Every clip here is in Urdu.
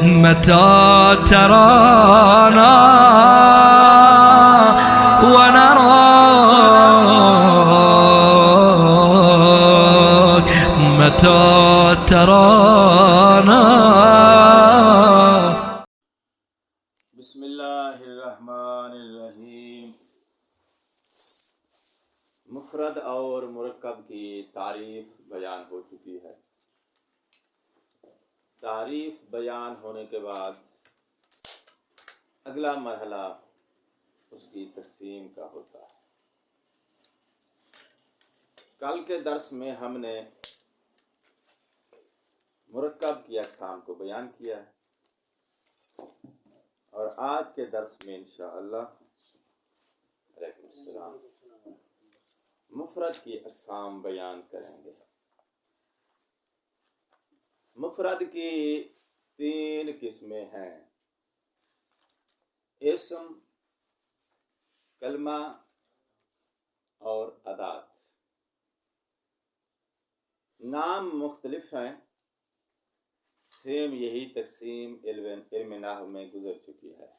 متى ترانا ونراك متى ترانا. بسم اللہ الرحمن الرحیم. مفرد اور مرکب کی تعریف بیان ہو چکی ہے. تعریف بیان ہونے کے بعد اگلا مرحلہ اس کی تقسیم کا ہوتا ہے. کل کے درس میں ہم نے مرکب کی اقسام کو بیان کیا ہے اور آج کے درس میں انشاءاللہ علیکم السلام مفرد کی اقسام بیان کریں گے. مفرد کی 3 قسمیں ہیں: اسم، کلمہ اور ادات. نام مختلف ہیں، سیم یہی تقسیم علم نحو میں گزر چکی ہے.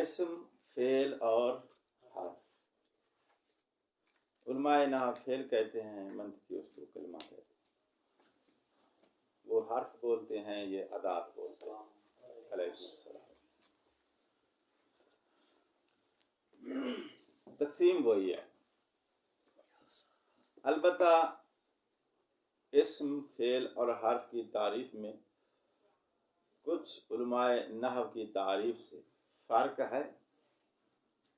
اسم، فعل اور حرف. علماء نحو فعل کہتے ہیں، منطقی اس کو کلمہ کہتے ہیں. وہ حرف بولتے ہیں، یہ ادات بولتے ہیں. علیکم السلام. تقسیم وہی ہے. البتہ اسم، فعل اور حرف کی تعریف میں کچھ علماء نحو کی تعریف سے فرق ہے،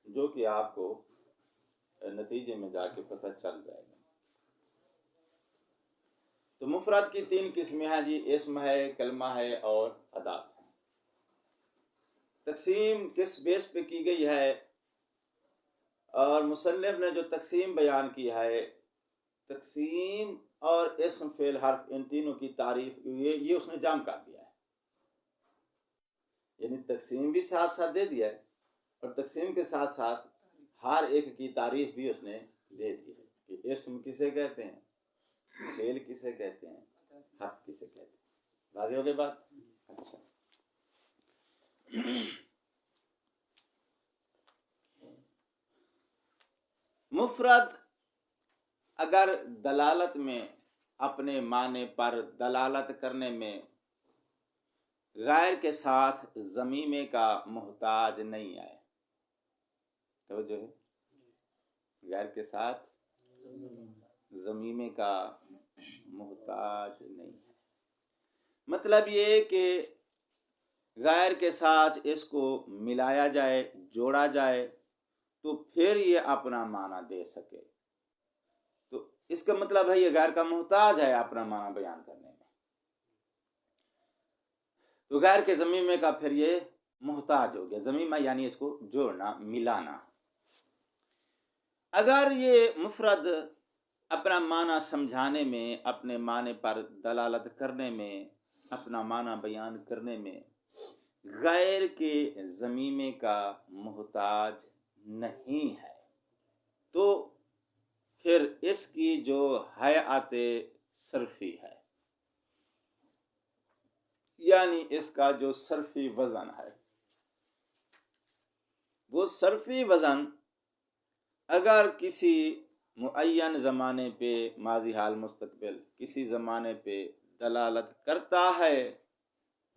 جو کہ آپ کو نتیجے میں جا کے پتہ چل جائے گا. تو مفرد کی 3 قسمیں ہیں جی: اسم ہے، کلمہ ہے اور ادات ہے. تقسیم کس بیس پہ کی گئی ہے اور مصنف نے جو تقسیم بیان کی ہے، تقسیم اور اسم، فعل، حرف، ان تینوں کی تعریف یہ اس نے جام کر دیا ہے. یعنی تقسیم بھی ساتھ ساتھ دے دیا ہے اور تقسیم کے ساتھ ساتھ ہر ایک کی تعریف بھی اس نے دے دی ہے کہ اسم کسے کہتے ہیں، فعل کسے کہتے ہیں، حرف کسے کہتے ہیں. واضح ہو گئی بات؟ اچھا. مفرد اگر دلالت میں اپنے معنی پر دلالت کرنے میں غیر کے ساتھ ضمیمے کا محتاج نہیں آئے. توجہ ہے، غیر کے ساتھ ضمیمے کا محتاج نہیں ہے. مطلب یہ کہ غیر کے ساتھ اس کو ملایا جائے، جوڑا جائے تو پھر یہ اپنا معنی دے سکے. تو اس کا مطلب ہے یہ غیر کا محتاج ہے اپنا معنی بیان کرنے میں. تو غیر کے ضمیمے کا پھر یہ محتاج ہو گیا. ضمیمہ یعنی اس کو جوڑنا، ملانا. اگر یہ مفرد اپنا معنی سمجھانے میں، اپنے معنی پر دلالت کرنے میں، اپنا معنی بیان کرنے میں غیر کے ضمیمے کا محتاج نہیں ہے تو پھر اس کی جو حیات صرفی ہے، یعنی اس کا جو صرفی وزن ہے، وہ صرفی وزن اگر کسی معین زمانے پہ، ماضی، حال، مستقبل، کسی زمانے پہ دلالت کرتا ہے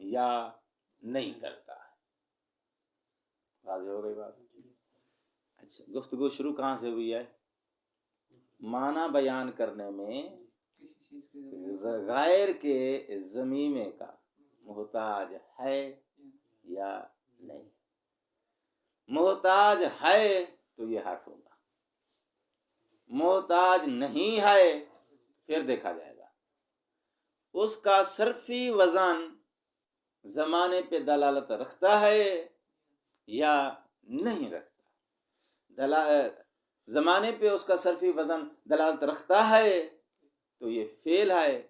یا نہیں کرتا ہے. واضح ہو گئی بات؟ اچھا، گفتگو شروع کہاں سے ہوئی ہے؟ معنی بیان کرنے میں غیر کے ضمیمے کا محتاج ہے یا نہیں. محتاج ہے تو یہ حرف ہوگا، محتاج نہیں ہے پھر دیکھا جائے گا اس کا صرفی وزن زمانے پہ دلالت رکھتا ہے یا نہیں رکھتا. زمانے پہ اس کا صرفی وزن دلالت رکھتا ہے تو یہ فعل ہے،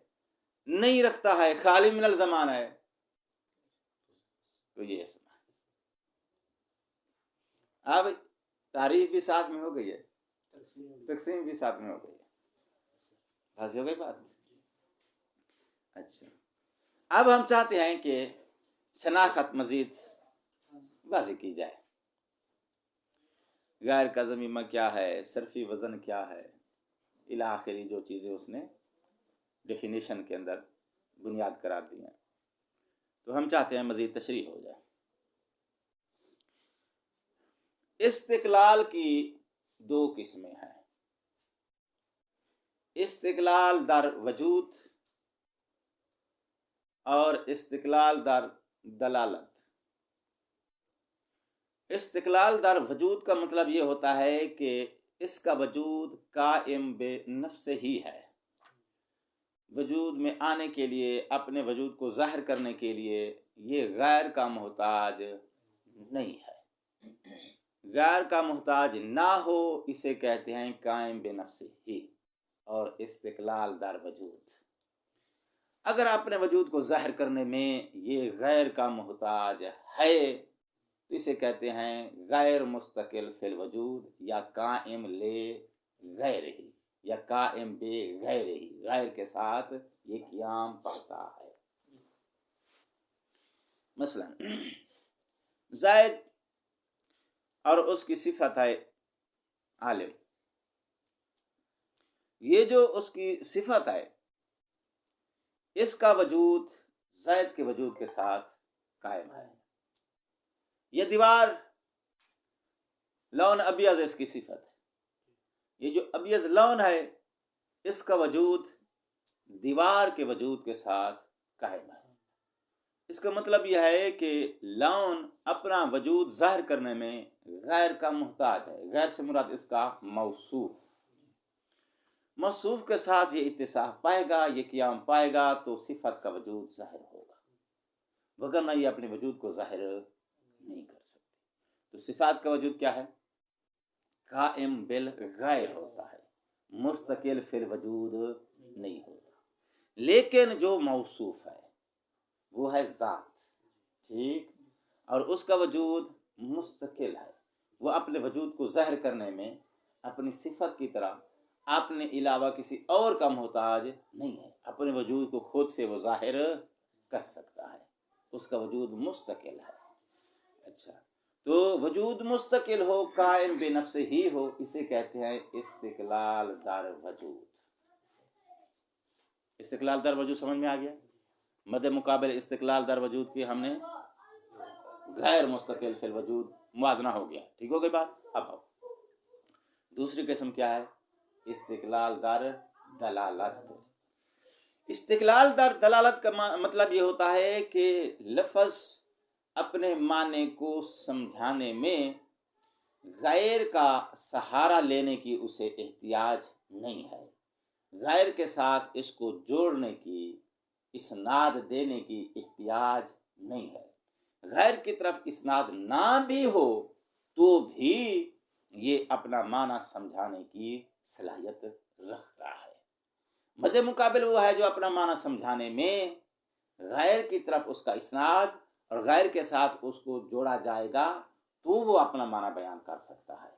نہیں رکھتا ہے، خالی من الزمان ہے تو یہ اسم ہے. اب تعریف بھی ساتھ میں ہو گئی ہے، تقسیم بھی ساتھ میں ہو گئی ہے. حاضر ہو گئی بات؟ اچھا، اب ہم چاہتے ہیں کہ شناخت مزید واضح کی جائے. غیر کا ضمیمہ کیا ہے، صرفی وزن کیا ہے، الی آخری جو چیزیں اس نے ڈیفینیشن کے اندر بنیاد قرار دی ہیں، تو ہم چاہتے ہیں مزید تشریح ہو جائے. استقلال کی دو قسمیں ہیں، استقلال در وجود اور استقلال در دلالت. استقلال در وجود کا مطلب یہ ہوتا ہے کہ اس کا وجود قائم بے نفس ہی ہے، وجود میں آنے کے لیے، اپنے وجود کو ظاہر کرنے کے لیے یہ غیر کا محتاج نہیں ہے. غیر کا محتاج نہ ہو اسے کہتے ہیں قائم بے نفس ہی اور استقلال در وجود. اگر اپنے وجود کو ظاہر کرنے میں یہ غیر کا محتاج ہے تو اسے کہتے ہیں غیر مستقل فی الوجود یا قائم لے غیر ہی یا قائم بے غیر ہی، غیر کے ساتھ یہ قیام پاتا ہے. مثلا زید اور اس کی صفت ہے عالم، یہ جو اس کی صفت ہے اس کا وجود زید کے وجود کے ساتھ قائم ہے. یہ دیوار لون ابیض اس کی صفت ہے، یہ جو ابیض لون ہے اس کا وجود دیوار کے وجود کے ساتھ قائم ہے. اس کا مطلب یہ ہے کہ لون اپنا وجود ظاہر کرنے میں غیر کا محتاج ہے. غیر سے مراد اس کا موصوف، موصوف کے ساتھ یہ اتصاف پائے گا، یہ قیام پائے گا تو صفت کا وجود ظاہر ہوگا، وگرنہ یہ اپنے وجود کو ظاہر نہیں کر سکتی. تو صفات کا وجود کیا ہے؟ قائم بالغیر ہوتا ہے، مستقل فی الوجود نہیں ہوتا. لیکن جو موصوف ہے وہ ہے ذات، ٹھیک، اور اس کا وجود مستقل ہے، وہ اپنے وجود کو ظاہر کرنے میں اپنی صفت کی طرح اپنے علاوہ کسی اور کا محتاج نہیں ہے، اپنے وجود کو خود سے وہ ظاہر کر سکتا ہے، اس کا وجود مستقل ہے. اچھا، تو وجود مستقل ہو، قائم بے نفس ہی ہو، اسے کہتے ہیں استقلال در وجود. استقلال در وجود سمجھ میں آ گیا؟ مد مقابل استقلال در وجود کی ہم نے غیر مستقل فی الوجود موازنہ ہو گیا. ٹھیک ہو گئی بات؟ اب آؤ دوسری قسم کیا ہے؟ استقلال در دلالت. استقلال در دلالت کا مطلب یہ ہوتا ہے کہ لفظ اپنے معنی کو سمجھانے میں غیر کا سہارا لینے کی اسے احتیاج نہیں ہے، غیر کے ساتھ اس کو جوڑنے کی، اسناد دینے کی احتیاج نہیں ہے. غیر کی طرف اسناد نہ بھی ہو تو بھی یہ اپنا معنی سمجھانے کی صلاحیت رکھتا ہے. مد مقابل وہ ہے جو اپنا معنی سمجھانے میں غیر کی طرف اس کا اسناد اور غیر کے ساتھ اس کو جوڑا جائے گا تو وہ اپنا معنی بیان کر سکتا ہے.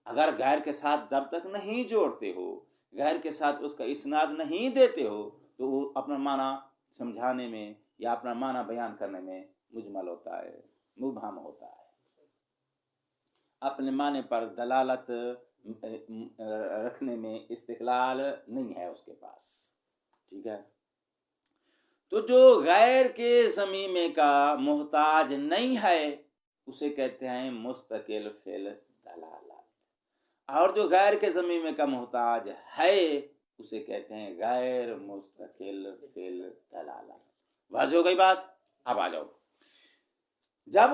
اگر غیر کے ساتھ جب تک نہیں جوڑتے ہو، غیر کے ساتھ اس کا اسناد نہیں دیتے ہو تو وہ اپنا معنی سمجھانے میں یا اپنا معنی بیان کرنے میں مجمل ہوتا ہے، مبہم ہوتا ہے. اپنے معنی پر دلالت رکھنے میں استقلال نہیں ہے اس کے پاس. ٹھیک ہے، تو جو غیر کے ضمیمے کا محتاج نہیں ہے اسے کہتے ہیں مستقل فی الدلالت، اور جو غیر کے ضمیمے کا محتاج ہے اسے کہتے ہیں غیر مستقل فی الدلالت. واضح ہو گئی بات؟ اب آ جاؤ. جب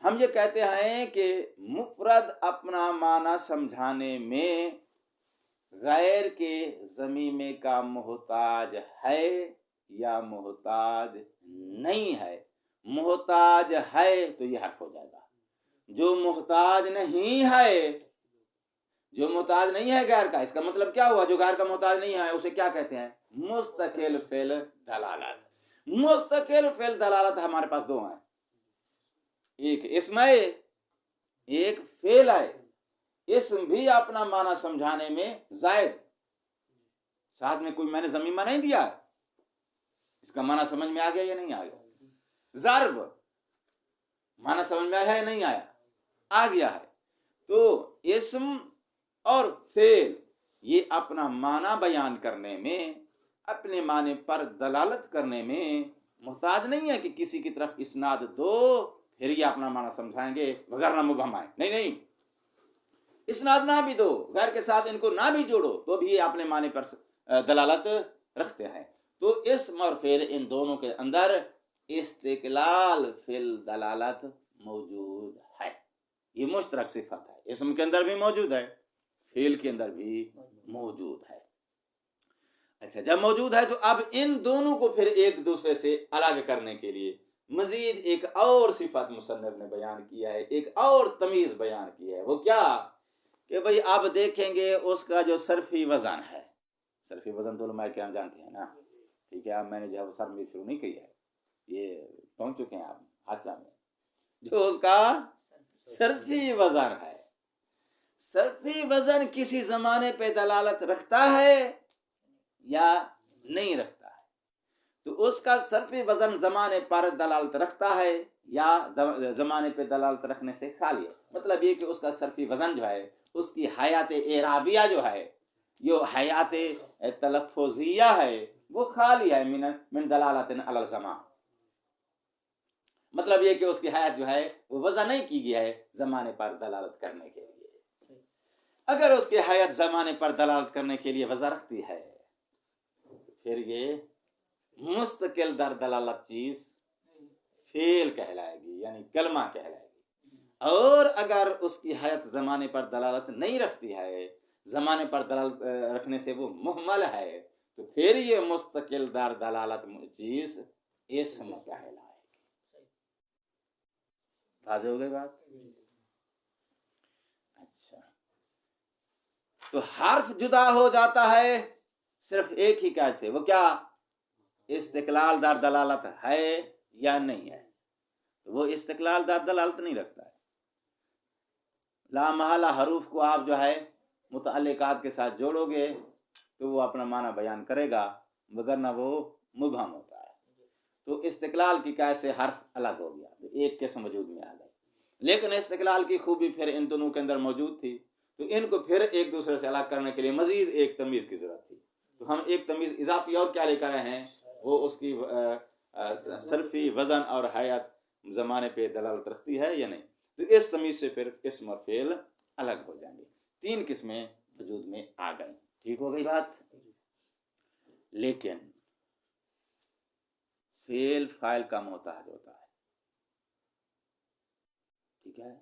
ہم یہ کہتے ہیں کہ مفرد اپنا معنی سمجھانے میں غیر کے ضمیمے کا محتاج ہے یا محتاج نہیں ہے، محتاج ہے تو یہ حرف ہو جائے گا. جو محتاج نہیں ہے، جو محتاج نہیں ہے غیر کا، اس کا مطلب کیا ہوا؟ جو غیر کا محتاج نہیں ہے اسے کیا کہتے ہیں؟ مستقل فی الدلالت. مستقل فی الدلالت ہمارے پاس دو ہیں، ایک اسم ہے، ایک فعل ہے. اسم بھی اپنا معنی سمجھانے میں زائد، ساتھ میں کوئی میں نے ضمیمہ نہیں دیا، اس کا معنی سمجھ میں آ گیا یا نہیں آ گیا؟ ضرب معنی سمجھ میں آیا یا نہیں آیا؟ آ گیا ہے۔ تو اسم اور فعل یہ اپنا معنی بیان کرنے میں، اپنے معنی پر دلالت کرنے میں محتاج نہیں ہے کہ کسی کی طرف اسناد دو پھر یہ اپنا معنی سمجھائیں گے، وغیرہ مبہم ہے، نہیں، اسناد نہ بھی دو، غیر کے ساتھ ان کو نہ بھی جوڑو تو بھی یہ اپنے معنی پر دلالت رکھتے ہیں۔ تو اسم اور فعل ان دونوں کے اندر استقلال فی الدلالت موجود ہے، یہ مشترک صفت ہے، اسم کے اندر بھی موجود ہے، فعل کے اندر بھی موجود ہے۔ اچھا، جب موجود ہے تو اب ان دونوں کو پھر ایک دوسرے سے الگ کرنے کے لیے مزید ایک اور صفت مصنف نے بیان کیا ہے، ایک اور تمیز بیان کی ہے۔ وہ کیا کہ بھئی اب دیکھیں گے اس کا جو صرفی وزن ہے، صرفی وزن تو علماء کرام جانتے ہیں نا، ٹھیک ہے، اب میں نے جو ہے وہ سر میں شروع نہیں کی ہے، یہ پہنچ چکے ہیں آپ حاصلہ میں، جو اس کا صرفی وزن ہے۔ صرفی وزن کسی زمانے پہ دلالت رکھتا ہے یا نہیں رکھتا ہے؟ تو اس کا صرفی وزن زمانے پر دلالت رکھتا ہے یا زمانے پہ دلالت رکھنے سے خالی ہے؟ مطلب یہ کہ اس کا صرفی وزن جو ہے، اس کی حیات اعرابیہ جو ہے، جو حیات تلفظیہ ہے، وہ خالی ہے من دلالت علی الزمان۔ مطلب یہ کہ اس کی حیات جو ہے وہ وضع نہیں کی گئی ہے زمانے پر دلالت کرنے کے لیے۔ اگر اس کی حیات زمانے پر دلالت کرنے کے لیے وضع رکھتی ہے پھر یہ مستقل در دلالت چیز فعل کہلائے گی، یعنی کلمہ کہلائے گی۔ اور اگر اس کی حیات زمانے پر دلالت نہیں رکھتی ہے، زمانے پر دلالت رکھنے سے وہ مہمل ہے، تو پھر یہ مستقل در دلالت چیز اسم کہلائے گی۔ واضح ہو گئی بات؟ اچھا، تو حرف جدا ہو جاتا ہے صرف ایک ہی قید سے، وہ کیا؟ استقلال در دلالت ہے یا نہیں ہے؟ تو وہ استقلال در دلالت نہیں رکھتا ہے۔ لا محالہ حروف کو آپ جو ہے متعلقات کے ساتھ جوڑو گے تو وہ اپنا معنی بیان کرے گا، وگرنہ وہ مبہم ہوتا ہے۔ تو استقلال کی قید سے حرف الگ ہو گیا، تو ایک قسم وجود میں آ گئی۔ لیکن استقلال کی خوبی پھر ان دونوں کے اندر موجود تھی، تو ان کو پھر ایک دوسرے سے الگ کرنے کے لیے مزید ایک تمیز کی ضرورت تھی۔ تو ہم ایک تمیز اضافی اور کیا لے کر رہے ہیں، وہ اس کی صرفی وزن اور حیات زمانے پہ دلالت رکھتی ہے یا نہیں۔ تو اس تمیز سے پھر اسم اور فعل الگ ہو جائیں گے، تین قسمیں وجود میں آ گئیں۔ ٹھیک ہو گئی بات؟ لیکن فعل فاعل کا محتاج ہوتا ہے، ٹھیک ہے،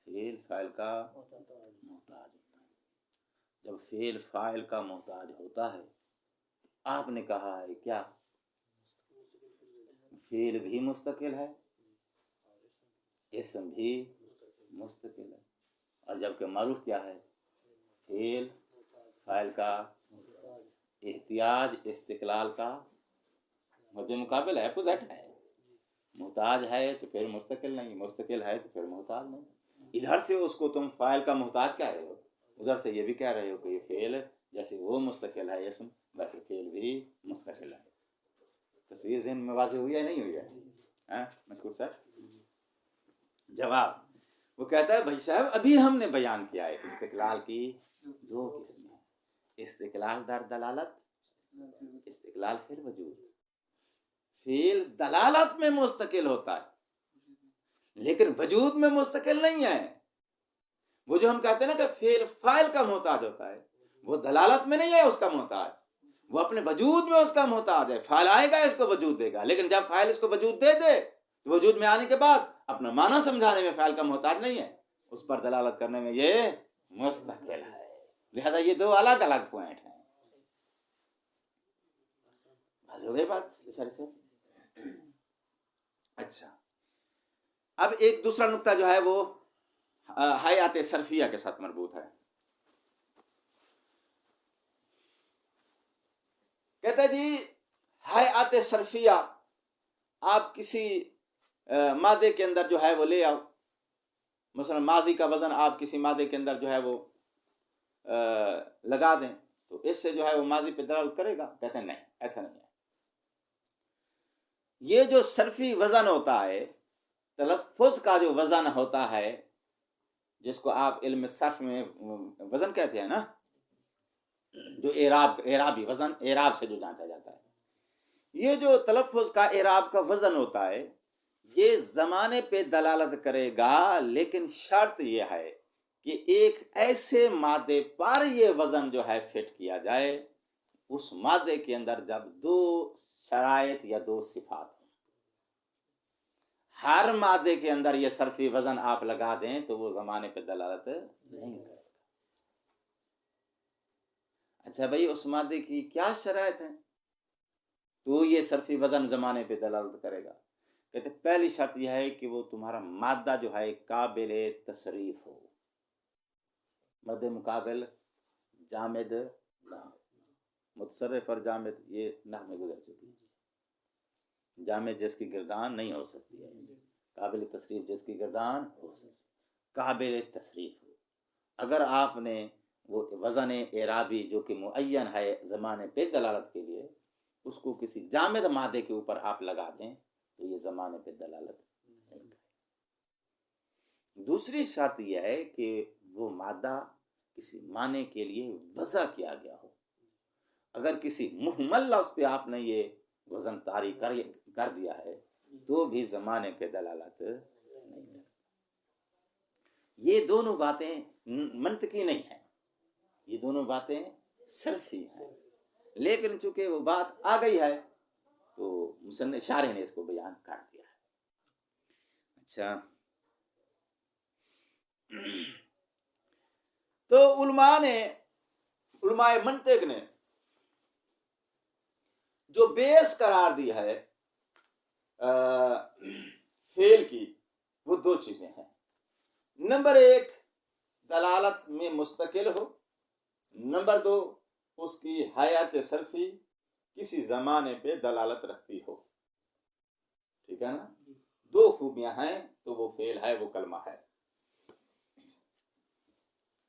فعل فاعل کا محتاج ہوتا ہے۔ جب فعل فاعل کا محتاج ہوتا ہے، آپ نے کہا ہے کیا فعل بھی مستقل ہے، اسم بھی مستقل ہے، اور جبکہ معروف کیا ہے، فعل فاعل کا احتیاج استقلال کا مد مقابل ہے، اپوزٹ ہے۔ محتاج ہے تو پھر مستقل نہیں، مستقل ہے تو پھر محتاج نہیں۔ ادھر سے اس کو تم فاعل کا محتاج کہہ رہے ہو، ادھر سے یہ بھی کہہ رہے ہو کہ یہ فعل جیسے وہ مستقل ہے اسم، ویسے فعل بھی مستقل ہے۔ تصویر ذہن میں واضح ہوئی ہے نہیں ہوئی ہے؟ مشکور صاحب جواب وہ کہتا ہے بھائی صاحب ابھی ہم نے بیان کیا ہے استقلال کی دو قسمیں، استقلال در دلالت، استقلال فی الوجود۔ فعل دلالت میں مستقل ہوتا ہے لیکن وجود میں مستقل نہیں ہے۔ وہ جو ہم کہتے ہیں نا کہ فعل فاعل کا محتاج ہوتا ہے، وہ دلالت میں نہیں ہے اس کا محتاج، وہ اپنے وجود میں اس کا محتاج ہے۔ فاعل آئے گا اس کو وجود دے گا، لیکن جب فاعل اس کو وجود دے دے تو وجود میں آنے کے بعد اپنا معنی سمجھانے میں فاعل کا محتاج نہیں ہے، اس پر دلالت کرنے میں یہ مستقل ہے۔ لہذا یہ دو الگ الگ پوائنٹ ہیں۔ ہو گئی بات سے؟ اچھا، اب ایک دوسرا نقطہ جو ہے وہ حیات صرفیہ کے ساتھ مربوط ہے۔ کہتا ہے جی حیات صرفیہ آپ کسی مادے کے اندر جو ہے وہ لے آؤ، مثلا ماضی کا وزن آپ کسی مادے کے اندر جو ہے وہ لگا دیں تو اس سے جو ہے وہ ماضی پہ دلالت کرے گا؟ کہتے ہیں نہیں، ایسا نہیں ہے۔ یہ جو صرفی وزن ہوتا ہے، تلفظ کا جو وزن ہوتا ہے، جس کو آپ علم صرف میں وزن کہتے ہیں نا، جو اعرابی وزن، اعراب سے جو جانچا جاتا ہے، یہ جو تلفظ کا اعراب کا وزن ہوتا ہے، یہ زمانے پہ دلالت کرے گا، لیکن شرط یہ ہے کہ ایک ایسے مادے پر یہ وزن جو ہے فٹ کیا جائے، اس مادے کے اندر جب دو شرائط یا دو صفات ہوں۔ ہر مادے کے اندر یہ صرفی وزن آپ لگا دیں تو وہ زمانے پہ دلالت نہیں کرے گا۔ اچھا بھائی، اس مادے کی کیا شرائط ہیں تو یہ صرفی وزن زمانے پہ دلالت کرے گا؟ کہتے پہلی شرط یہ ہے کہ وہ تمہارا مادہ جو ہے قابل تصریف ہو، مد مقابل جامد نہ ہو۔ متصرف اور جامد یہ نحو میں گزر چکی ہے۔ جامد جس کی گردان نہیں ہو سکتی ہے، قابل تصریف جس کی گردان ہو سکتی، قابل تصریف ہو۔ اگر آپ نے وہ وزن اعرابی جو کہ معین ہے زمانے پہ دلالت کے لیے، اس کو کسی جامد مادے کے اوپر آپ لگا دیں تو یہ زمانے پہ دلالت نہیں کرے گا۔ دوسری شرط یہ ہے کہ وہ مادہ کسی معنی کے لیے وضع کیا گیا ہو۔ اگر کسی محمل لفظ پہ آپ نے یہ وزن طاری کر دیا ہے تو بھی زمانے پہ دلالت نہیں کرے۔ یہ دونوں باتیں منطقی نہیں ہیں، یہ دونوں باتیں صرفی ہیں، لیکن چونکہ وہ بات آ گئی ہے تو مصنف شارح نے اس کو بیان کر دیا ہے۔ اچھا، تو علماء منطق نے جو بیس قرار دی ہے فعل کی، وہ دو چیزیں ہیں۔ نمبر ایک، دلالت میں مستقل ہو، نمبر دو، اس کی حیات صرفی کسی زمانے پہ دلالت رکھتی ہو۔ ٹھیک ہے نا؟ دو خوبیاں ہیں تو وہ فعل ہے، وہ کلمہ ہے۔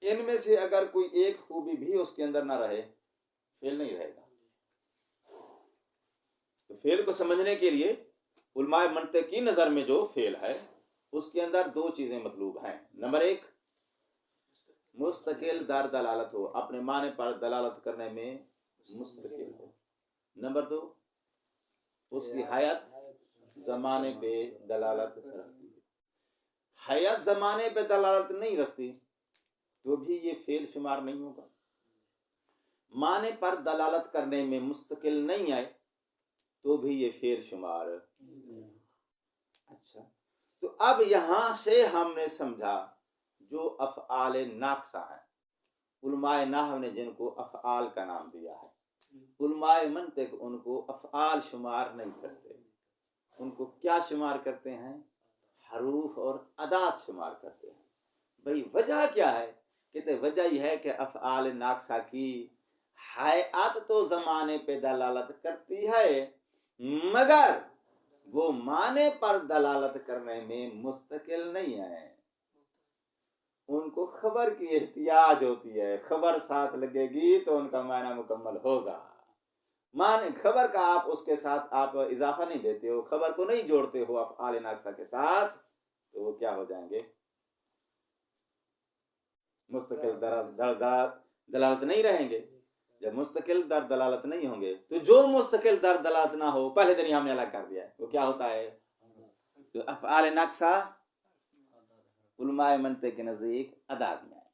ان میں سے اگر کوئی ایک خوبی بھی اس کے اندر نہ رہے، فعل نہیں رہے گا۔ تو فعل کو سمجھنے کے لیے علماء منطق کی نظر میں جو فعل ہے اس کے اندر دو چیزیں مطلوب ہیں۔ نمبر ایک، مستقل در دلالت ہو، اپنے معنی پر دلالت کرنے میں مستقل ہو۔ نمبر دو، اس کی حیات زمانے پہ دلالت رکھتی ہے۔ حیات زمانے پہ دلالت نہیں رکھتی تو بھی یہ فعل شمار نہیں ہوگا۔ معنی پر دلالت کرنے میں مستقل نہیں آئے تو بھی یہ فعل شمار۔ اچھا، تو اب یہاں سے ہم نے سمجھا جو افعال ناقصہ ہیں، علماء نحو نے جن کو افعال کا نام دیا ہے، علماء منطق ان کو افعال شمار نہیں کرتے، ان کو کیا شمار کرتے ہیں؟ حروف اور ادات شمار کرتے ہیں۔ بھئی وجہ کیا ہے؟ کہتے وجہ یہ ہے کہ افعال ناقصہ کی حیات تو زمانے پہ دلالت کرتی ہے، مگر وہ معنی پر دلالت کرنے میں مستقل نہیں ہے۔ ان کو خبر کی احتیاج ہوتی ہے، خبر ساتھ لگے گی تو ان کا معنی مکمل ہوگا۔ معنی خبر کا آپ اس کے ساتھ آپ اضافہ نہیں دیتے ہو، خبر کو نہیں جوڑتے ہو افعال ناقصہ کے ساتھ، تو وہ کیا ہو جائیں گے؟ مستقل دلالت نہیں رہیں گے۔ جب مستقل در دلالت نہیں ہوں گے تو جو مستقل در دلالت نہ ہو، پہلے دن ہی ہم نے الگ کر دیا ہے، وہ کیا ہوتا ہے؟ جو افعال ناقصہ علماء منطق کے نزدیک ادات میں آئے۔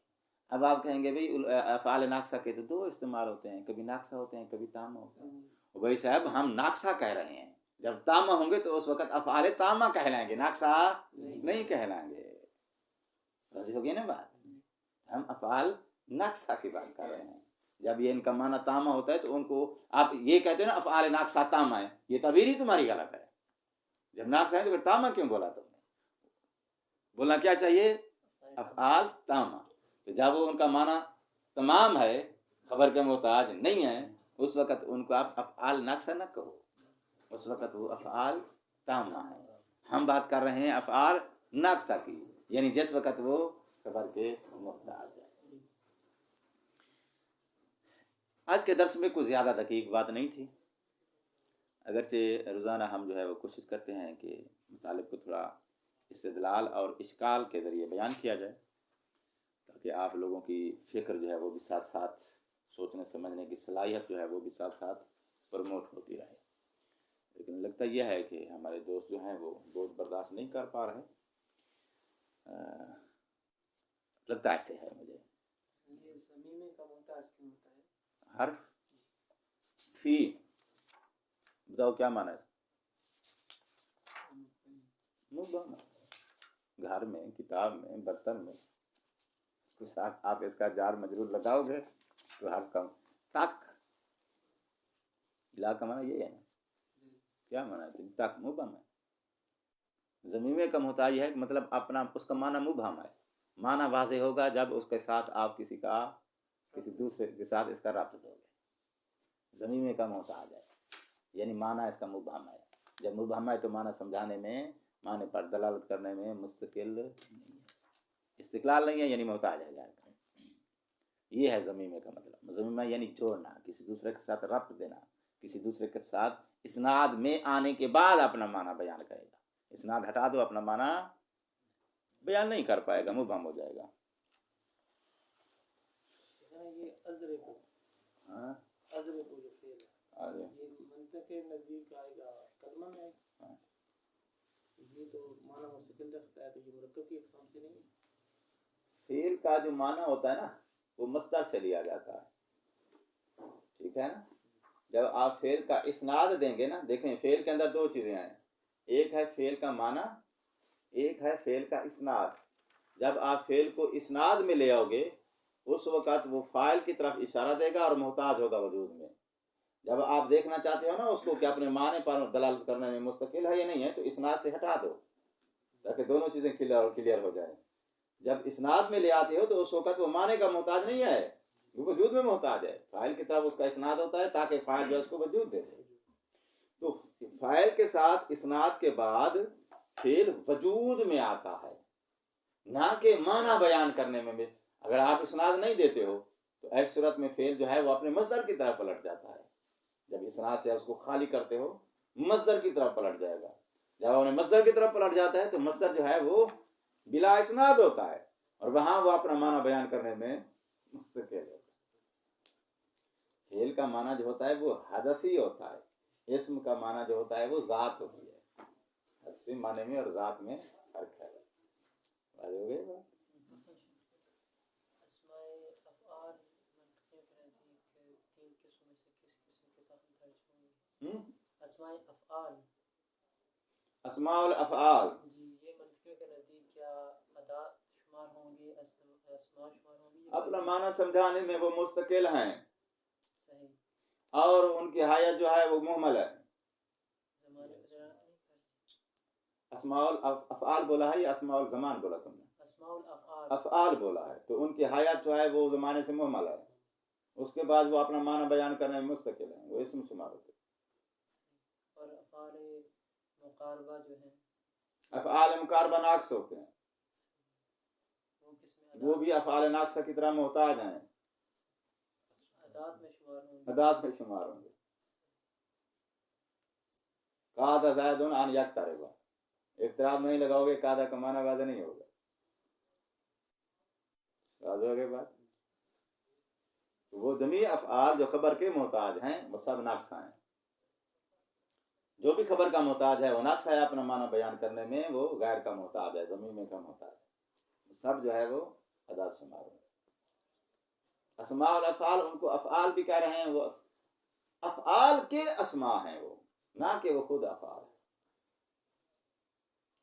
اب آپ کہیں گے بھئی افعال ناقصہ کے تو دو استعمال ہوتے ہیں، کبھی ناقصہ ہوتے ہیں کبھی تامہ ہوتے ہیں۔ بھائی صاحب، ہم ناقصہ کہہ رہے ہیں، جب تامہ ہوں گے تو اس وقت افعال تامہ کہلائیں گے، ناقصہ نہیں کہلائیں گے۔ راضی ہو گئی نا بات؟ ہم افعال ناقصہ کی بات کر رہے ہیں۔ جب یہ ان کا معنی تامہ ہوتا ہے تو ان کو آپ یہ کہتے ہیں نا افعال ناقصہ تامہ ہے، یہ تعبیر ہی تمہاری غلط ہے۔ جب ناقصہ ہے تو پھر تامہ کیوں بولا تم نے؟ بولنا کیا چاہیے؟ افعال تامہ۔ تو جب وہ ان کا معنی تمام ہے، خبر کے محتاج نہیں ہے، اس وقت ان کو آپ افعال ناقصہ نہ کہو، اس وقت وہ افعال تامہ ہے۔ ہم بات کر رہے ہیں افعال ناقصہ کی، یعنی جس وقت وہ خبر کے محتاج ہے۔ آج کے درس میں کوئی زیادہ دقیق بات نہیں تھی، اگرچہ روزانہ ہم جو ہے وہ کوشش کرتے ہیں کہ مطالب کو تھوڑا استدلال اور اشکال کے ذریعے بیان کیا جائے تاکہ آپ لوگوں کی فکر جو ہے وہ بھی ساتھ ساتھ سوچنے سمجھنے کی صلاحیت جو ہے وہ بھی ساتھ ساتھ پروموٹ ہوتی رہے. لیکن لگتا یہ ہے کہ ہمارے دوست جو ہیں وہ بہت برداشت نہیں کر پا رہے. لگتا ایسے ہے مجھے. یہ ضمیمے کا محتاج کیوں ہوتا ہے؟ حرف فی بتاؤ کیا معنی ہے؟ گھر میں، کتاب میں، برتن میں کچھ آپ اس کا جار مجرور لگاؤ گے تو حرف کم تک علاقہ معنی یہ ہے نا. کیا معنی ہے؟ تک مبہم ہے. ضمیمے کا محتاج ہے مطلب اپنا اس کا معنی مبہم ہے. معنی واضح ہوگا جب اس کے ساتھ آپ کسی دوسرے کے ساتھ اس کا ربط دو گے. ضمیمے کا محتاج ہے یعنی معنی اس کا مبہم ہے. جب مبہم ہے تو معنی سمجھانے میں، معنی پر دلالت کرنے میں مستقل نہیں ہے، استقلال نہیں ہے، یعنی محتاج ہے. یہ ہے ضمیمے کا مطلب. ضمیمہ یعنی جوڑنا، کسی دوسرے کے ساتھ ربط دینا، کسی دوسرے کے ساتھ اسناد میں آنے کے بعد اپنا معنی بیان کرے گا. اسناد ہٹا دو اپنا معنی بیان نہیں کر پائے گا، مبہم ہو جائے گا. یہ ازرے کو جو فعل ہے یہ منطق کے نزدیک آئے گا، کلمہ میں آئے گا. یہ تو معنی مستقل رکھتا ہے تو یہ مرکب کی اقسام سے نہیں ہے. فعل کا جو معنی ہوتا ہے نا وہ مصدر سے لیا جاتا ہے. ٹھیک ہے نا. جب آپ فعل کا اسناد دیں گے نا، دیکھیں فعل کے اندر دو چیزیں ہیں، ایک ہے فعل کا معنی، ایک ہے فعل کا اسناد. جب آپ فعل کو اسناد میں لے آؤ گے اس وقت وہ فاعل کی طرف اشارہ دے گا اور محتاج ہوگا وجود میں. جب آپ دیکھنا چاہتے ہو نا اس کو کہ اپنے معنی پر دلالت کرنے میں مستقل ہے یا نہیں ہے تو اسناد سے ہٹا دو تاکہ دونوں چیزیں کلیئر ہو جائیں. جب اسناد میں لے آتے ہو تو اس وقت وہ معنی کا محتاج نہیں ہے، وہ وجود میں محتاج ہے. فاعل کی طرف اس کا اسناد ہوتا ہے تاکہ فاعل جو اس کو وجود دے دے. تو فاعل کے ساتھ اسناد کے بعد فعل وجود میں آتا ہے، نہ کہ معنی بیان کرنے میں. اگر آپ اسناد نہیں دیتے ہو تو ایسی صورت میں فعل جو ہے وہ اپنے مصدر کی طرف پلٹ جاتا ہے. جب اسناد سے اس کو خالی کرتے ہو مصدر کی طرف پلٹ جائے گا. جب انہیں مصدر کی طرف پلٹ جاتا ہے تو مصدر جو ہے وہ بلا اسناد ہوتا ہے اور وہاں وہ اپنا معنی بیان کرنے میں مستقل ہوتا ہے. فعل کا معنی جو ہوتا ہے وہ حدثی ہوتا ہے، اسم کا معنی جو ہوتا ہے وہ ذات ہوتی ہے. حدثی معنی میں اور ذات میں فرق ہے. واضح ہو گئے؟ اسماء افعال منطقی کے نزدیک تین قسم میں سے کس قسم کے تحت درج ہوں گے؟ اسماء افعال، اسماء الافعال جی یہ منطقی کے نزدیک کیا ادات شمار ہوں گے، اسماء شمار ہوں گے؟ اپنا معنی سمجھانے میں وہ مستقل ہیں. صحیح. اور ان کی حیت جو ہے وہ محمل ہے. زمانے پہ دلالت نہیں کرتی. اسماء الافعال بولا ہے یا اسماء الزمان بولا تم نے؟ اسماء الافعال افعال بولا ہے تو ان کی حیات جو ہے وہ زمانے سے محمل ہے. اس کے بعد وہ اپنا معنی بیان کرنے میں مستقل ہیں، وہ اسم شمار ہوتے ہیں. اور افعال مقاربہ جو ہیں افعال مقاربہ ناقص ہوتے ہیں، وہ کس میں؟ وہ بھی افعال ناقصہ کی طرح محتاج ہیں، ادات میں شمار ہوں گے. ادات میں شمار ہوں گے. قاد زید ان یقترب، اقتراب نہیں لگاؤ گے قادہ کا معنی واضح نہیں ہوگا. واضح ہو گئی بات؟ وہ جمیع افعال جو خبر کے محتاج ہیں وہ سب ناقصہ ہیں. جو بھی خبر کا محتاج ہے وہ ناقصہ ہے، اپنا معنی بیان کرنے میں وہ غیر کا محتاج ہے، ضمیمے کا محتاج ہے. سب جو ہے وہ ادات شمار ہیں. اسماء الافعال ان کو افعال بھی کہہ رہے ہیں، وہ افعال کے اسماء ہیں، وہ نہ کہ وہ خود افعال ہے.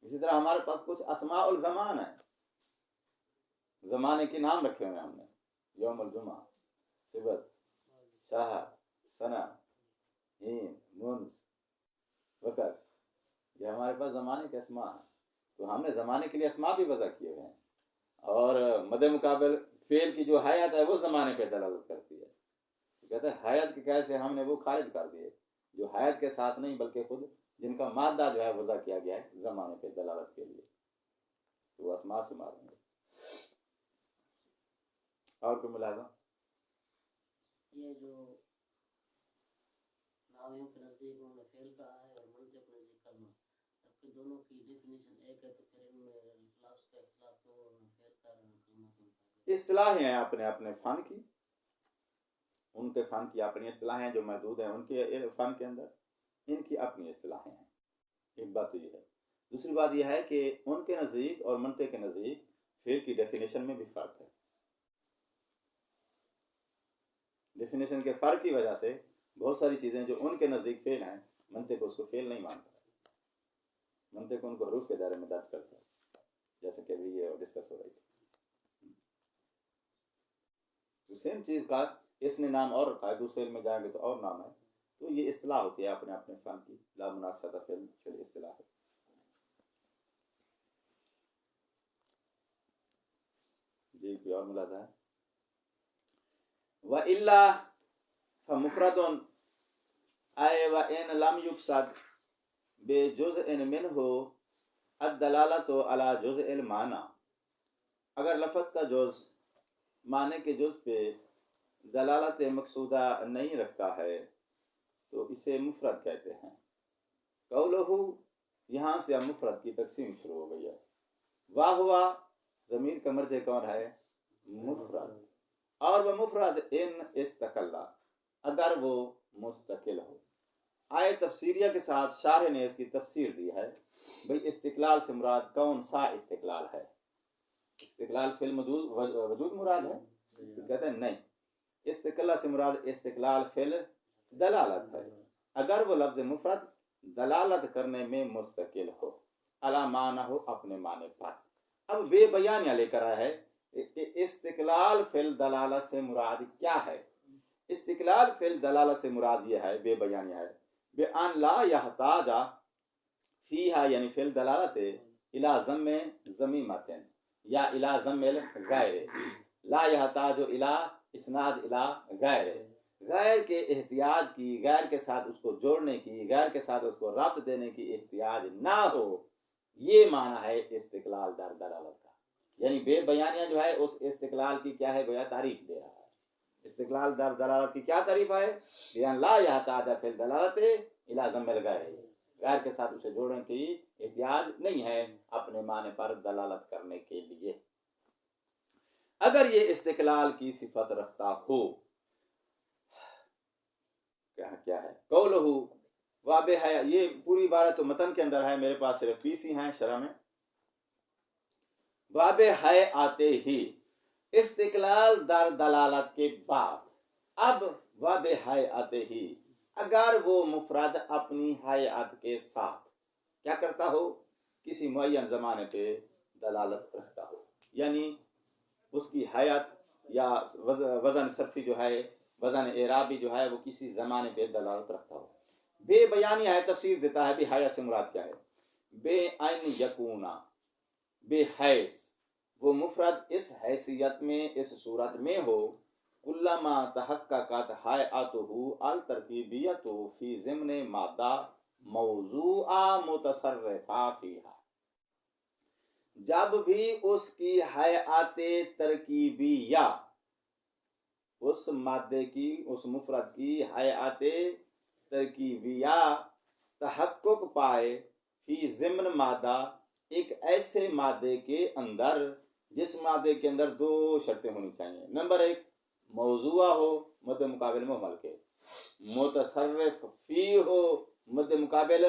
اسی طرح ہمارے پاس کچھ اسماء الزمان ہیں، زمانے کے نام رکھے ہوئے ہم نے، یوم الجمعہ، سبت، شہر، سنہ، ہین، منز، وقت. یہ ہمارے پاس زمانے کے اسماء ہیں. تو ہم نے زمانے کے لیے اسماء بھی وضع کیے ہوئے ہیں. اور مد مقابل فعل کی جو حیات ہے وہ زمانے پہ دلالت کرتی ہے. کہتے ہیں حیات کے قید سے ہم نے وہ خارج کر دیے جو حیات کے ساتھ نہیں بلکہ خود جن کا مادہ جو ہے وضع کیا گیا ہے زمانے پہ دلالت کے لیے، تو وہ اسماء شمار ہوں گے. اور کوئی ملاحظہ؟ یہ جو نحویوں کے نزدیک انہوں نے فعل کہا ہے اور منطق کے نزدیک کلمہ، جبکہ دونوں کی ڈیفینیشن ایک ہے، تو پھر ان میں لفظ کا اختلاف کیوں اور فعل کا اور کلمہ کیوں کہا گیا؟ اصطلاحیں ہیں اپنے اپنے فن کی، ان کے فن کی اپنی اصطلاحیں جو محدود ہیں ان کے فن کے اندر، ان کی اپنی اصطلاحیں ہیں. ایک بات تو یہ ہے. دوسری بات یہ ہے کہ ان کے نزدیک اور منطق کے نزدیک فعل کی ڈیفینیشن میں بھی فرق ہے. ڈیفینیشن کے فرق کی وجہ سے بہت ساری چیزیں جو ان کے نزدیک فعل ہیں، منطق اس کو فعل نہیں مانتا. منطق ان کو حروف کے دائرے میں درج کرتا ہے، جیسے کہ ابھی یہ ڈسکس ہو رہی تھی. تو سیم چیز کا اس نے نام اور رکھا ہے، دوسرے میں جائیں گے تو اور نام ہے. تو یہ اصطلاح ہوتی ہے اپنے اپنے فن کی. لا مناقشۃ فی الاصطلاح ہے. جی کوئی اور ملاحظہ ہے؟ وَإِلَّا فَمُفْرَدٌ أَيْ وَإِنْ لَمْ يُقْصَدْ بِجُزْءٍ مِنْهُ الدَّلَالَةُ عَلَى جُزْءِ الْمَعْنَى. اگر لفظ کا جز معنی کے جز پہ دلالت مقصودہ نہیں رکھتا ہے تو اسے مفرد کہتے ہیں. قولہ، یہاں سے اب مفرد کی تقسیم شروع ہو گئی ہے. واہ ہوا ضمیر کا مرجع کون ہے؟ مفرد. اور وہ مفرد ان استقلا، اگر وہ مستقل ہو. آئے تفسیریہ کے ساتھ شارح نے اس کی تفسیر دی ہے. بھئی استقلال سے مراد کون سا استقلال ہے؟ استقلال فی الوجود وجود مراد ہے؟ کہتے ہیں نہیں، استقلال سے مراد استقلال فی الدلالت ہے. اگر وہ لفظ مفرد دلالت کرنے میں مستقل ہو، علی معنی ہو، اپنے معنی پر. اب بے بیانیہ لے کر آیا ہے کہ استقلال فی الدلالت سے مراد کیا ہے. استقلال فی الدلالت سے مراد یہ ہے، بے بیانیہ ہے، بے ان لا یحتاج فیہا، یعنی فی الدلالت الی ضم ضمیمۃ یا الی ضم الغیر، لا یحتاج الی اسناد الی غیر، غیر کے احتیاج کی، غیر کے ساتھ اس کو جوڑنے کی، غیر کے ساتھ اس کو ربط دینے کی احتیاج نہ ہو. یہ معنی ہے استقلال در دلالت کا. یعنی بے بیانیہ جو ہے اس استقلال کی کیا ہے، گویا تعریف دے رہا ہے. استقلال در دلالت کی کیا تعریف ہے؟ بیان لا یحتاج فی الدلالت الی ضم الغیر، غیر کے ساتھ اسے جوڑنے کی احتیاج نہیں ہے اپنے معنی پر دلالت کرنے کے لیے. اگر یہ استقلال کی صفت رکھتا ہو، کیا ہے؟ قولہ وابہ ہے. یہ پوری عبارت تو متن کے اندر ہے، میرے پاس صرف 20 ہی ہیں شرح میں. وابہ ہے آتے ہی، استقلال در دلالت کے بعد. اب وابہ ہے آتے ہی، اگر وہ مفرد اپنی حیات کے ساتھ کیا کرتا ہو، کسی معین زمانے پہ دلالت رکھتا ہو، یعنی اس کی حیات یا وزن صرفی جو ہے، وزن اعرابی جو ہے، وہ کسی زمانے پہ دلالت رکھتا ہو. بے بیانی ہے، تفسیر دیتا ہے بھی حیات سے مراد کیا ہے. بے ان یکونا، بے حیث، وہ مفرد اس حیثیت میں، اس صورت میں ہو، کلما تحققت حیاتہ الترکیبیۃ فی ضمن مادہ موضوعہ متصرفہ فیہا، جب بھی اس کی حیات ترکیبیہ، اس مادے کی، اس مفرد کی حیات ترکیبیہ تحقق پائے، فی ضمن مادہ، ایک ایسے مادے کے اندر جس مادے کے اندر 2 شرطیں ہونی چاہیے. نمبر 1، موضوع ہو مد مقابل محمل کے، متصرف فی ہو مد مقابل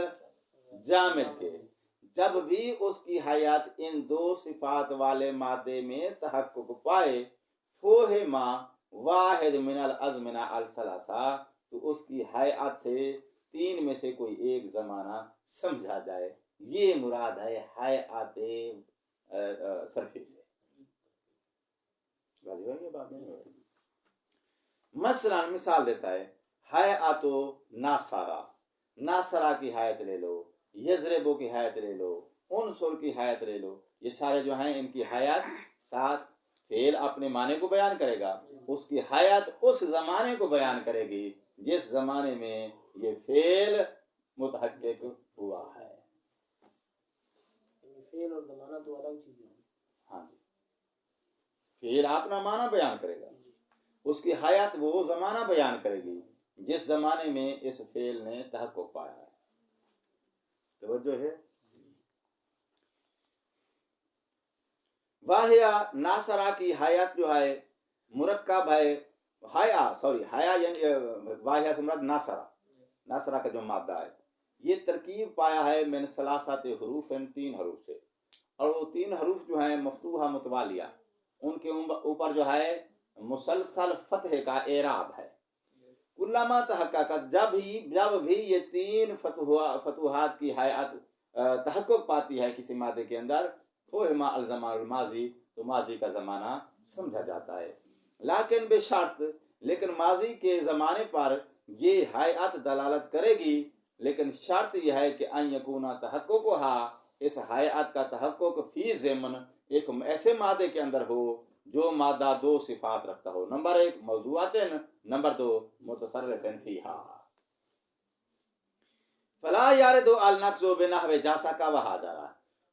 جامد کے. جب بھی اس کی حیات ان 2 صفات والے مادے میں تحقق پائے، فوہما واحد من الازمنہ الثلاثہ، تو اس کی حیات سے 3 میں سے کوئی ایک زمانہ سمجھا جائے. یہ مراد ہے حیات صرفی سے. مثلا مثال دیتا ہے، حیات ناصرہ، ناصرہ کی حیات لے لو، یضربو کی حیات لے لو، انصر کی حیات لے لو. یہ سارے جو ہیں ان کی حیات ساتھ فعل اپنے معنی کو بیان کرے گا، اس کی حیات اس زمانے کو بیان کرے گی جس زمانے میں یہ فعل متحقق ہوا ہے. فعل اور زمانہ تو الگ چیزیں ہیں. ہاں جی، فعل اپنا معنی بیان کرے گا، اس کی حیات وہ زمانہ بیان کرے گی جس زمانے میں اس فعل نے تحقق پایا ہے. توجہ ہے. واحیا ناصرہ کی حیات جو ہے مرکب ہے. حیا یعنی واحیا سے مراد ناصرہ کا جو مادہ ہے یہ ترکیب پایا ہے من ثلاثت حروف، 3 حروف سے، اور وہ 3 حروف جو ہیں مفتوحہ متوالیہ، ان کے اوپر جو ہے مسلسل فتح کا اعراب ہے. کلما تحققت، جب بھی یہ 3 فتوحات کی حیات تحقق پاتی ہے کسی مادے کے اندر، فہم الزمان الماضی، تو ماضی کا زمانہ سمجھا جاتا ہے. لیکن بشرط، لیکن ماضی کے زمانے پر یہ حیات دلالت کرے گی، لیکن شرط یہ ہے کہ ان یکونا تحققھا، اس حیات کا تحقق فی ضمن ایک ایسے مادے کے اندر ہو جو مادہ 2 صفات رکھتا ہو. نمبر 1 موضوعات، نمبر 2 متصرف فیہا. فلا یارد النقص بنحو جاسکا و حاجرہ.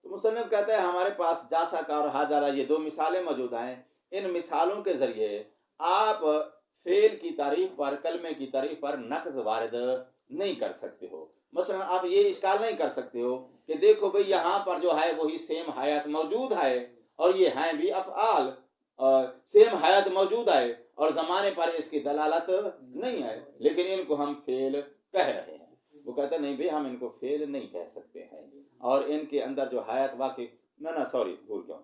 تو مصنف کہتا ہے ہمارے پاس جاسکا اور حاجرہ یہ 2 مثالیں موجود ہیں. ان مثالوں کے ذریعے آپ فعل کی تعریف پر، کلمے کی تعریف پر نقص وارد نہیں کر سکتے ہو. مثلا آپ یہ اشکال نہیں کر سکتے ہو کہ دیکھو بھئی یہاں پر جو ہے وہی سیم حیات موجود ہے اور یہ ہیں بھی افعال، سیم حیات موجود ہے اور زمانے پر اس کی دلالت نہیں ہے، لیکن ان کو ہم فعل کہہ رہے ہیں. وہ کہتے ہیں نہیں بھئی ہم ان کو فعل نہیں کہہ سکتے ہیں، اور ان کے اندر جو حیات واقع بھول گیا.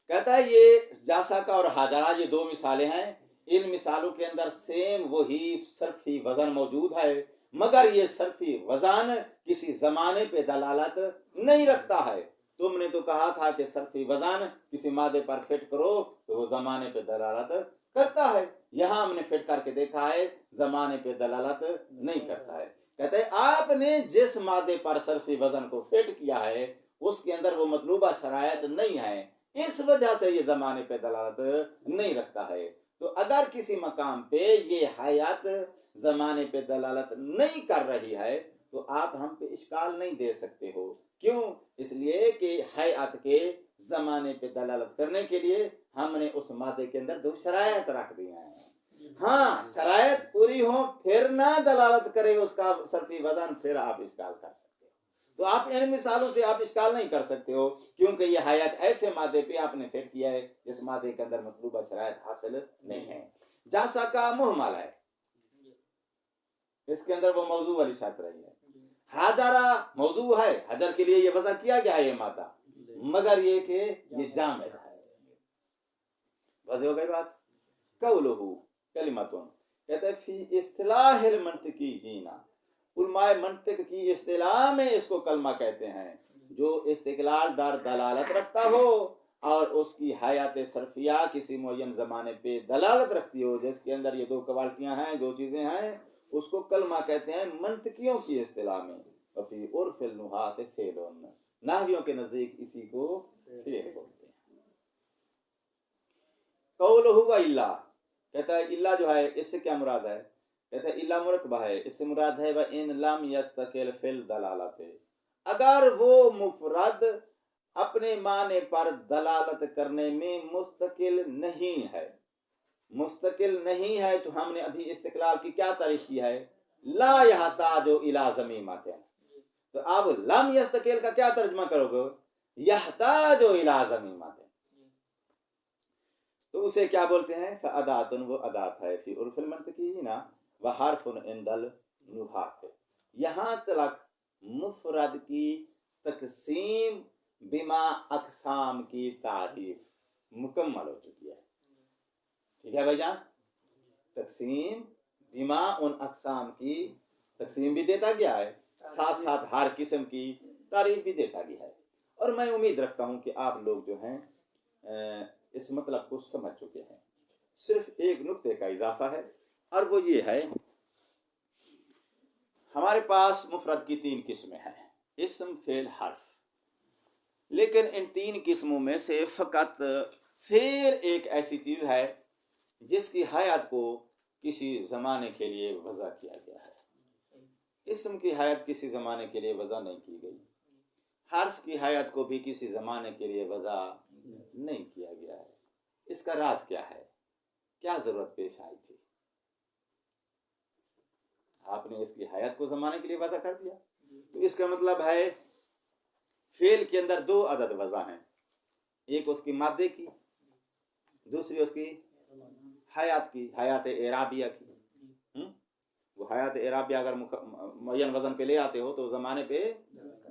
کہتا ہے یہ جاسکا اور حاجرہ یہ 2 مثالیں ہیں. ان مثالوں کے اندر سیم وہی صرفی وزن موجود ہے، مگر یہ صرفی وزن کسی زمانے پہ دلالت نہیں رکھتا ہے. تم نے تو کہا تھا کہ صرفی وزن کسی مادے پر فٹ کرو تو وہ زمانے پہ دلالت کرتا ہے. یہاں ہم نے فٹ کر کے دیکھا ہے زمانے پہ دلالت نہیں کرتا ہے. کہتے ہیں آپ نے جس مادے پر صرفی وزن کو فٹ کیا ہے اس کے اندر وہ مطلوبہ شرائط نہیں ہے، اس وجہ سے یہ زمانے پہ دلالت نہیں رکھتا ہے. تو اگر کسی مقام پہ یہ حیات زمانے پہ دلالت نہیں کر رہی ہے تو آپ ہم پہ اشکال نہیں دے سکتے ہو. کیوں؟ اس لیے کہ حیات کے زمانے پہ دلالت کرنے کے لیے ہم نے اس مادے کے اندر 2 شرائط رکھ دی ہیں. ہاں شرائط پوری ہو پھر نہ دلالت کرے اس کا صرفی وزن، پھر آپ اشکال کر سکتے ہو. تو آپ ان مثالوں سے آپ اشکال نہیں کر سکتے ہو کیونکہ یہ حیات ایسے مادے پہ آپ نے فٹ کیا ہے جس مادے کے اندر مطلوبہ شرائط حاصل نہیں ہے. جاسکا محمل ہے، اس کے اندر وہ موضوع والی شرط رہی ہے. حاجرہ موضوع ہے، حجر کے لیے یہ وضع کیا گیا ہے یہ مادہ، مگر یہ کہ یہ جامد ہے. واضح ہو گئی بات. قولہ کلمتون، کہتے ہیں فی اصطلاح المنطقی جینا، علماء منطق کی اصطلاح میں اس کو کلمہ کہتے ہیں جو استقلال در دلالت رکھتا ہو اور اس کی حیات صرفیہ کسی معین زمانے پہ دلالت رکھتی ہو، جس کے اندر یہ 2 کوالٹیاں ہیں، 2 چیزیں ہیں، اس کو کلمہ کہتے ہیں منطقیوں کی اصطلاح میں. وفی عرف النحاة فعل، نحویوں کے نزدیک اسی کو فعل بولتے ہیں. قولہ و الا، کہتا ہے الا جو ہے اس سے کیا مراد ہے؟ کہتا ہے الا مرکبہ ہے، اس سے مراد ہے وَإِن لَمْ يَسْتَقِلْ فِي الدَّلَالَةِ، اگر وہ مفرد اپنے معنی پر دلالت کرنے میں مستقل نہیں ہے. مستقل نہیں ہے تو ہم نے ابھی استقلال کی کیا تعریف کی ہے؟ لا یحتاج الی ضمیمۃ. تو اب لم یستقل کا کیا ترجمہ کرو گے؟ یحتاج الی ضمیمۃ. تو اسے کیا بولتے ہیں؟ فادات، وہ ادات ہے فی عرف المنطقیین وحرف عند النحاة. یہاں تک مفرد کی تقسیم بما اقسام کی تعریف مکمل ہو چکی ہے. ٹھیک ہے بھائی جان؟ تقسیم بما، ان اقسام کی تقسیم بھی دیتا گیا ہے، ساتھ ساتھ ہر قسم کی تعریف بھی دیتا گیا ہے. اور میں امید رکھتا ہوں کہ آپ لوگ جو ہیں اس مطلب کو سمجھ چکے ہیں. صرف ایک نقطے کا اضافہ ہے اور وہ یہ ہے، ہمارے پاس مفرد کی 3 قسمیں ہیں، اسم، فعل، حرف. لیکن ان 3 قسموں میں سے فقط فعل ایک ایسی چیز ہے جس کی حیات کو کسی زمانے کے لیے وضع کیا گیا ہے. اسم کی حیات کسی زمانے کے لیے وضع نہیں کی گئی. حرف کی حیات کو بھی کسی زمانے کے لیے وضع نہیں کیا گیا ہے. اس کا راز کیا ہے؟ کیا ضرورت پیش آئی تھی؟ آپ نے اس کی حیات کو زمانے کے لیے وضع کر دیا. تو اس کا مطلب ہے فعل کے اندر دو عدد وضع ہیں، ایک اس کی مادے کی، دوسری اس کی حیات کی، حیات اعرابیہ کی. وہ حیات اعرابیہ اگر معین وزن پہ لے آتے ہو تو زمانے پہ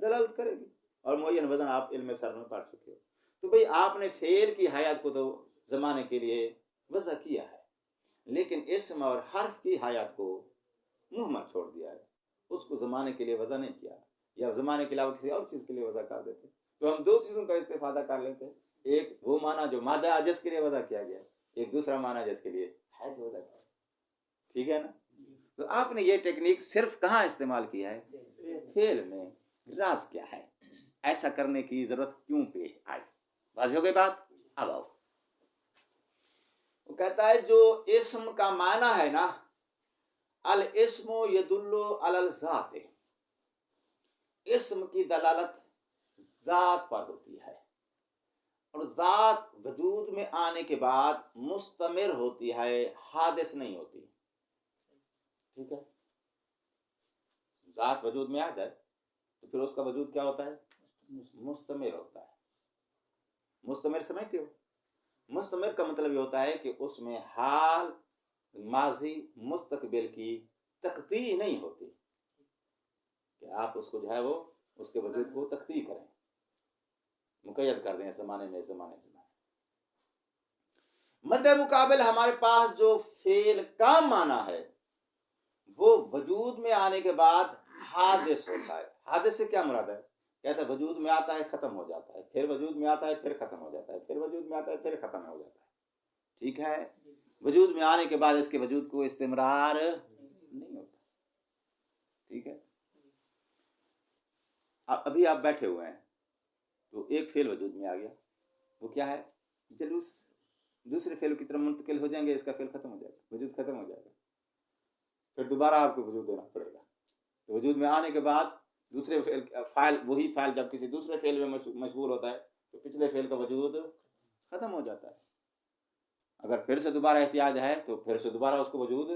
دلالت کرے گی، اور معین وزن آپ علم سر میں پڑھ چکے ہو. تو بھئی آپ نے فعل کی حیات کو تو زمانے کے لیے وضع کیا ہے، لیکن اسم اور حرف کی حیات کو مہمل چھوڑ دیا ہے، اس کو زمانے کے لیے وضع نہیں کیا، یا زمانے کے علاوہ کسی اور چیز کے لیے وضع کر دیتے. تو ہم دو چیزوں کا استفادہ کر لیتے ہیں، ایک وہ معنی جو مادہ جس کے لیے وضع کیا گیا، ایک دوسرا معنی جس کے لیے حیات وضع کیا. ٹھیک ہے نا؟ تو آپ نے یہ ٹیکنیک صرف کہاں استعمال کیا ہے؟ فعل میں. راز کیا ہے؟ ایسا کرنے کی ضرورت کیوں پیش آئی؟ واضح ہو گئی بات؟ اب آؤ. وہ کہتا ہے جو اسم کا معنی ہے نا، الاسم یدل علی الذات، اسم کی دلالت ذات پر ہوتی ہے، اور ذات وجود میں آنے کے بعد مستمر ہوتی ہے، حادث نہیں ہوتی. ٹھیک ہے؟ ذات وجود میں آ جائے تو پھر اس کا وجود کیا ہوتا ہے؟ مستمر ہوتا ہے. مستمر سمجھتے ہو؟ مستمر کا مطلب یہ ہوتا ہے کہ اس میں حال، ماضی، مستقبل کی تقطیع نہیں ہوتی، کہ آپ اس کو جو ہے وہ اس کے وجود کو تقطیع کریں، مقید کر دیں زمانے میں. مد مقابل ہمارے پاس جو فعل کا معنی ہے وہ وجود میں آنے کے بعد حادث ہوتا ہے. حادث سے کیا مراد ہے؟ کہتا ہے وجود میں آتا ہے ختم ہو جاتا ہے، پھر وجود میں آتا ہے پھر ختم ہو جاتا ہے، پھر وجود میں آتا ہے پھر ختم ہو جاتا ہے. ٹھیک ہے؟ وجود میں آنے کے بعد اس کے وجود کو استمرار نہیں ہوتا. ٹھیک ہے؟ ابھی آپ بیٹھے ہوئے ہیں تو ایک فعل وجود میں آ گیا، وہ کیا ہے؟ جلوس. دوسرے فعل کی طرف منتقل ہو جائیں گے، اس کا فعل ختم ہو جائے گا، وجود ختم ہو جائے گا، پھر دوبارہ آپ کو وجود دینا پڑے گا. تو وجود میں آنے کے بعد دوسرے فعل، وہی فعل جب کسی دوسرے فعل میں مشغول ہوتا ہے تو پچھلے فعل کا وجود ختم ہو جاتا ہے. اگر پھر سے دوبارہ احتیاج ہے تو پھر سے دوبارہ اس کو وجود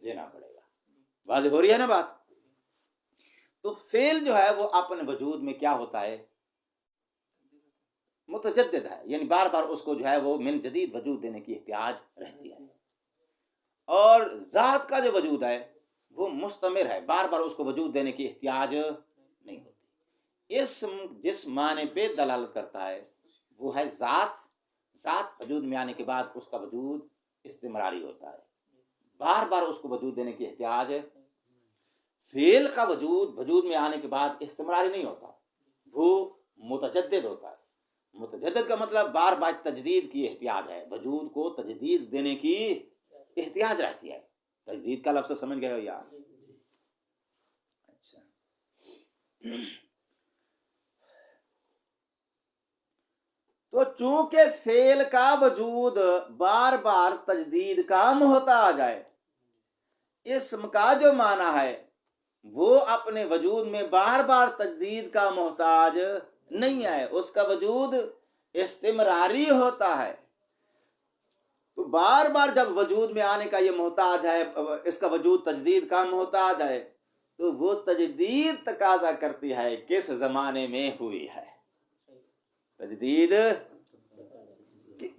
دینا پڑے گا. واضح ہو رہی ہے نا بات؟ تو فعل جو ہے وہ اپنے وجود میں کیا ہوتا ہے؟ متجدد ہے، یعنی بار بار اس کو جو ہے وہ من جدید وجود دینے کی احتیاج رہتی ہے. اور ذات کا جو وجود ہے وہ مستمر ہے، بار بار اس کو وجود دینے کی احتیاج نہیں ہوتی. اسم جس معنی پہ دلالت کرتا ہے وہ ہے ذات. ذات وجود میں آنے کے بعد اس کا وجود استمراری ہوتا ہے، بار بار اس کو وجود دینے کی احتیاج ہے. فعل کا وجود میں آنے کے بعد استمراری نہیں ہوتا، وہ متجدد ہوتا ہے. متجدد کا مطلب بار بار تجدید کی احتیاج ہے، وجود کو تجدید دینے کی احتیاج رہتی ہے. تجدید کا لفظ سمجھ گئے ہو یار؟ اچھا. تو چونکہ فعل کا وجود بار بار تجدید کا محتاج ہے، اسم کا جو معنی ہے وہ اپنے وجود میں بار بار تجدید کا محتاج نہیں ہے، اس کا وجود استمراری ہوتا ہے. تو بار بار جب وجود میں آنے کا یہ محتاج ہے، اس کا وجود تجدید کا محتاج ہے، تو وہ تجدید تقاضا کرتی ہے کس زمانے میں ہوئی ہے. تجدید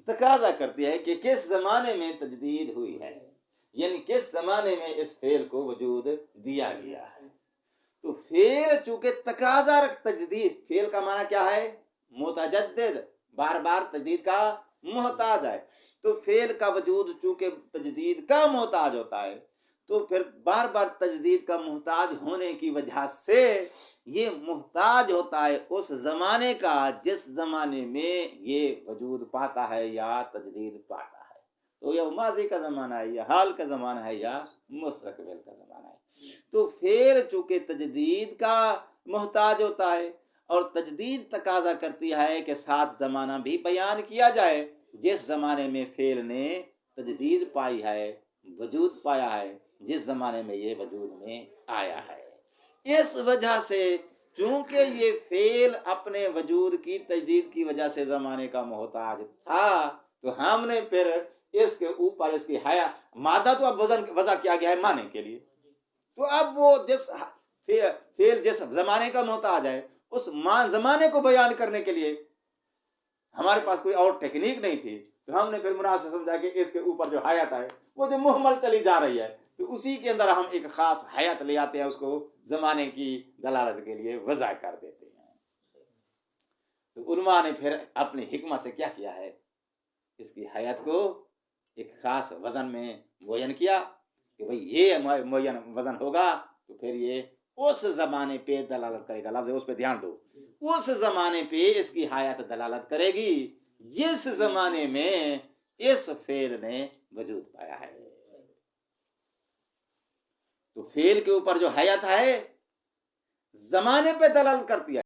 تقاضا کرتی ہے کہ کس زمانے میں تجدید ہوئی ہے، یعنی کس زمانے میں اس فعل کو وجود دیا گیا ہے. تو فعل چونکہ تقاضا تجدید، فعل کا معنی کیا ہے؟ متجدد، بار بار تجدید کا محتاج ہے. تو فعل کا وجود چونکہ تجدید کا محتاج ہوتا ہے، تو پھر بار بار تجدید کا محتاج ہونے کی وجہ سے یہ محتاج ہوتا ہے اس زمانے کا جس زمانے میں یہ وجود پاتا ہے یا تجدید پاتا ہے. تو یہ ماضی کا زمانہ ہے یا حال کا زمانہ ہے یا مستقبل کا زمانہ ہے. تو فعل چونکہ تجدید کا محتاج ہوتا ہے اور تجدید تقاضا کرتی ہے کہ ساتھ زمانہ بھی بیان کیا جائے جس زمانے میں فعل نے تجدید پائی ہے، وجود پایا ہے، جس زمانے میں یہ وجود میں آیا ہے. اس وجہ سے چونکہ یہ فعل اپنے وجود کی تجدید کی وجہ سے زمانے کا محتاج تھا، تو ہم نے پھر اس کے اوپر اس کی حیات، مادہ تو اب وضع کیا گیا ہے معنی کے لیے، تو اب وہ جس فعل جس زمانے کا محتاج ہے اس زمانے کو بیان کرنے کے لیے ہمارے پاس کوئی اور ٹیکنیک نہیں تھی، تو ہم نے پھر مناسب سمجھا کہ اس کے اوپر جو حیات ہے وہ جو محمل چلی جا رہی ہے، تو اسی کے اندر ہم ایک خاص حیات لے آتے ہیں، اس کو زمانے کی دلالت کے لیے وضع کر دیتے ہیں۔ تو علماء نے پھر اپنی حکمت سے کیا کیا ہے، اس کی حیات کو ایک خاص وزن میں معین کیا کہ بھئی یہ معین وزن ہوگا تو پھر یہ اس زمانے پہ دلالت کرے گا، لفظ اس پہ دھیان دو، اس زمانے پہ اس کی حیات دلالت کرے گی جس زمانے میں اس فعل نے وجود پایا ہے۔ تو فعل کے اوپر جو حیات ہے زمانے پہ دلالت کرتی ہے۔